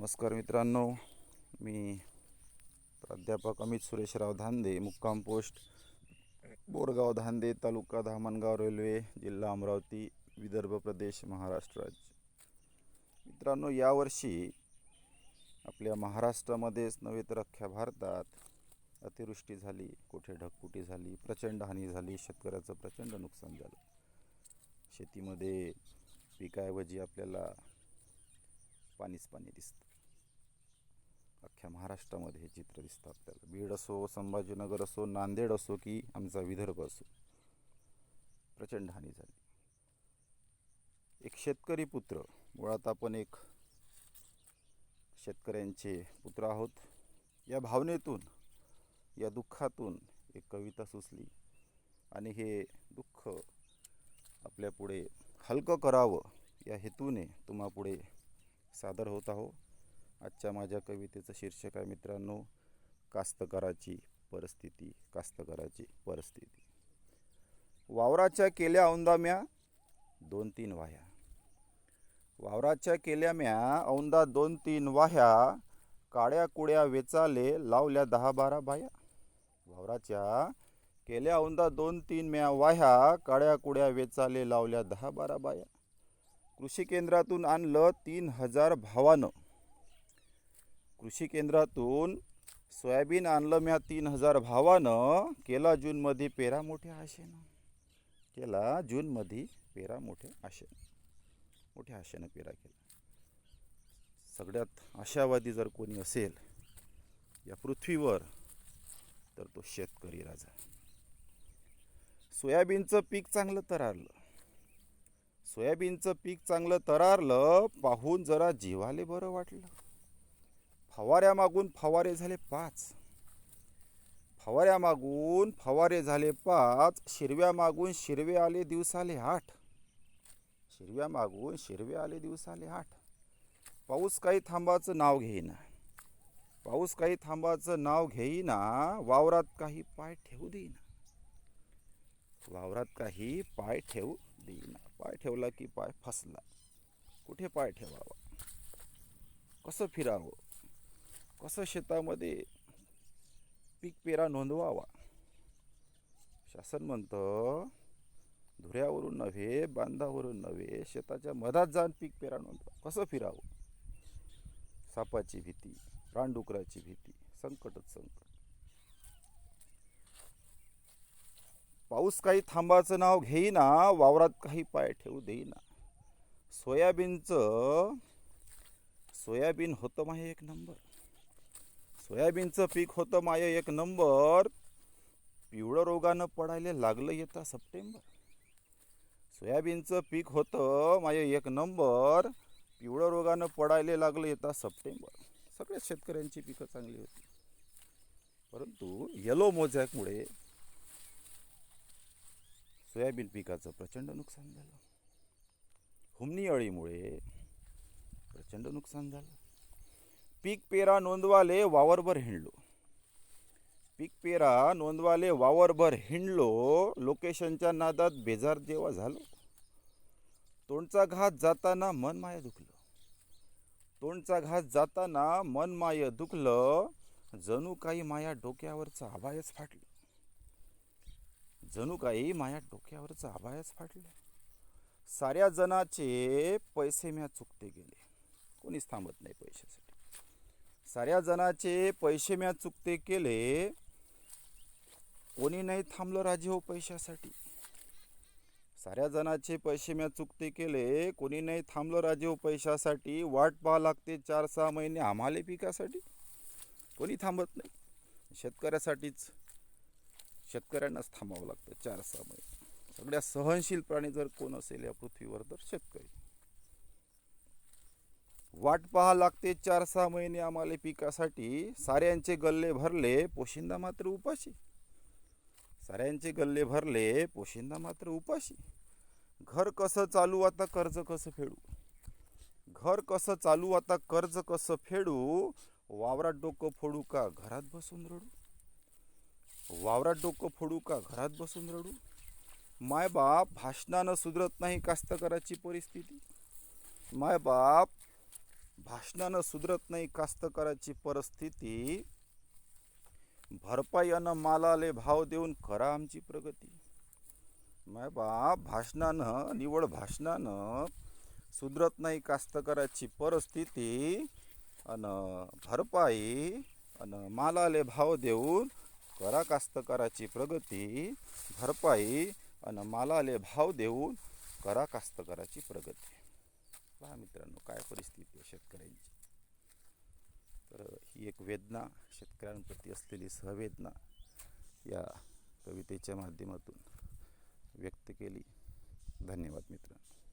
नमस्कार मित्रांनो, मी प्राध्यापक अमित सुरेशराव धांदे, मुक्काम पोस्ट बोरगाव धांदे, तालुका धामणगाव, रेल्वे, जिल्हा अमरावती, विदर्भ प्रदेश, महाराष्ट्र राज्य. मित्रांनो, यावर्षी आपल्या महाराष्ट्रामध्येच नव्हे तर अख्ख्या भारतात अतिवृष्टी झाली, कुठे ढगफुटी झाली, प्रचंड हानी झाली, शेतकऱ्याचं प्रचंड नुकसान झालं. शेतीमध्ये पिकाऐवजी आपल्याला पाणीच पाणी दिसतं. अख्ख्या महाराष्ट्रामध्ये हे चित्र दिसतं आपल्याला. बीड असो, संभाजीनगर असो, नांदेड असो की आमचा विदर्भ असो, प्रचंड हानी झाली. एक शेतकरी पुत्र, मुळात आपण एक शेतकऱ्यांचे पुत्र आहोत. या भावनेतून, या दुःखातून एक कविता सुचली आणि हे दुःख आपल्या पुढे हलकं करावं या हेतूने तुम्हापुढे सादर होत आहो. आजच्या माझ्या कवितेचं शीर्षक आहे मित्रांनो, कास्तकाराची परिस्थिती. कास्तकाराची परिस्थिती. वावराच्या केल्या औंदा म्या 2-3 वाह्या. वावराच्या केल्या म्या औंदा 2-3 वाह्या, काड्या कुड्या वेचाले लावल्या 10-12 बाया. वावराच्या केल्या औंदा 2-3 म्या वाह्या, काड्या कुड्या वेचाले लावल्या 10-12 बाया. कृषी केंद्रातून आणलं 3000 भावानं. कृषी केंद्रातून सोयाबीन आणलं म्या 3000 भावानं. केला जूनमध्ये पेरा मोठ्या आशेनं. केला जूनमध्ये पेरा मोठ्या आशेनं पेरा केला. सगळ्यात आशावादी जर कोणी असेल या पृथ्वीवर तर तो शेतकरी राजा. सोयाबीनचं पीक चांगलं तरारलं. सोयाबीनचं पीक चांगलं तरारलं, पाहून जरा जीवाले बरं वाटलं. फवाऱ्या मागून फवारे झाले 5. फवाऱ्या मागून फवारे झाले 5. शिरव्या मागून शिरवे आले दिवसाले 8. शिरव्या मागून शिरवे आले दिवसाले 8. पाऊस काही थांबाचं नाव घेईना. पाऊस काही थांबाचं नाव घेईना. वावरात काही पाय ठेवू देईना. वावरात काही पाय ठेवू देईना. पाय ठेवला की पाय फसला. कुठे पाय ठेवावा, कसं फिरावं, कसं शेतामध्ये पीक पेरा नोंदवावा. शासन म्हणतं धुऱ्यावरून नव्हे, बांधावरून नव्हे, शेताच्या मधात जाऊन पीक पेरा नोंदवा. कसं फिरावं. सापाची भीती, रानडुकराची भीती, संकटच संकट. पाऊस काही थांबाचं नाव घेईना. वावरात काही पाय ठेवू देईना. सोयाबीन होतं माये 1 नंबर. सोयाबीनचं पीक होतं माये 1 नंबर. पिवळं रोगानं पडायला लागलं येता सप्टेंबर. सोयाबीनचं पीक होतं माये 1 नंबर. पिवळं रोगानं पडायला लागलं येता सप्टेंबर. सगळ्या शेतकऱ्यांची पिकं चांगली होती, परंतु येलो मोझॅकमुळे सोयाबीन पिकाचं प्रचंड नुकसान झालं. हुमणी अळीमुळे प्रचंड नुकसान झालं. पीक पेरा नोंदवाले वावरभर हिंडलो. पीक पेरा नोंदवाले वावरभर हिंडलो. लोकेशनच्या नादात बेजार जेव्हा झालो. तोंडचा घात जाताना मन माय दुखलं. तोंडचा घात जाताना मन माय दुखलं. जणू काही माया डोक्यावरचं आभायच फाटलं. जणू काही माया डोक्यावरचं आभायच फाटलं. साऱ्या जणाचे पैसे म्या चुकते गेले. कोणीच थांबत नाही पैशासाठी. साऱ्या जणाचे पैसे म्या चुकते केले. कोणी नाही थांबलं राजे हो पैशासाठी. साऱ्या जणाचे पैसे म्या चुकते केले. कोणी नाही थांबलं राजे हो पैशासाठी. वाट पाहा लागते 4-6 महिने आम्हाले पिकासाठी. कोणी थांबत नाही. शेतकऱ्यांनाच थांबावं लागतं 4-6 महिने. सगळ्या सहनशील प्राणी जर कोण असेल या पृथ्वीवर तर शेतकरी. वाट पाहा लागते 4-6 महिने आम्हाला पिकासाठी. साऱ्यांचे गल्ले भरले, पोशिंदा मात्र उपाशी. साऱ्यांचे गल्ले भरले, पोशिंदा मात्र उपाशी. घर कसं चालू आता, कर्ज कसं फेडू. घर कसं चालू आता, कर्ज कसं फेडू. वावरात डोकं फोडू का घरात बसून रडू. वावरात डोकं फोडू का घरात बसून रडू. मायबाप भाषणानं सुधरत नाही कास्तकाराची परिस्थिती. मायबाप भाषणानं सुधरत नाही कास्तकाराची परिस्थिती, भरपाई अन मालाले भाव देऊन करा आमची प्रगती. माय बाप, भाषणानं, निवड भाषणानं सुधरत नाही कास्तकाराची परिस्थिती, अन भरपाई अन मालाले भाव देऊन करा कास्तकाराची प्रगती. भरपाई अन मालाले भाव देऊन करा कास्तकाराची प्रगती. पहा मित्रांनो, काय परिस्थिती आहे शेतकऱ्यांची. तर ही एक वेदना, शेतकऱ्यांप्रती असलेली सहवेदना या कवितेच्या माध्यमातून व्यक्त केली. धन्यवाद मित्रांनो.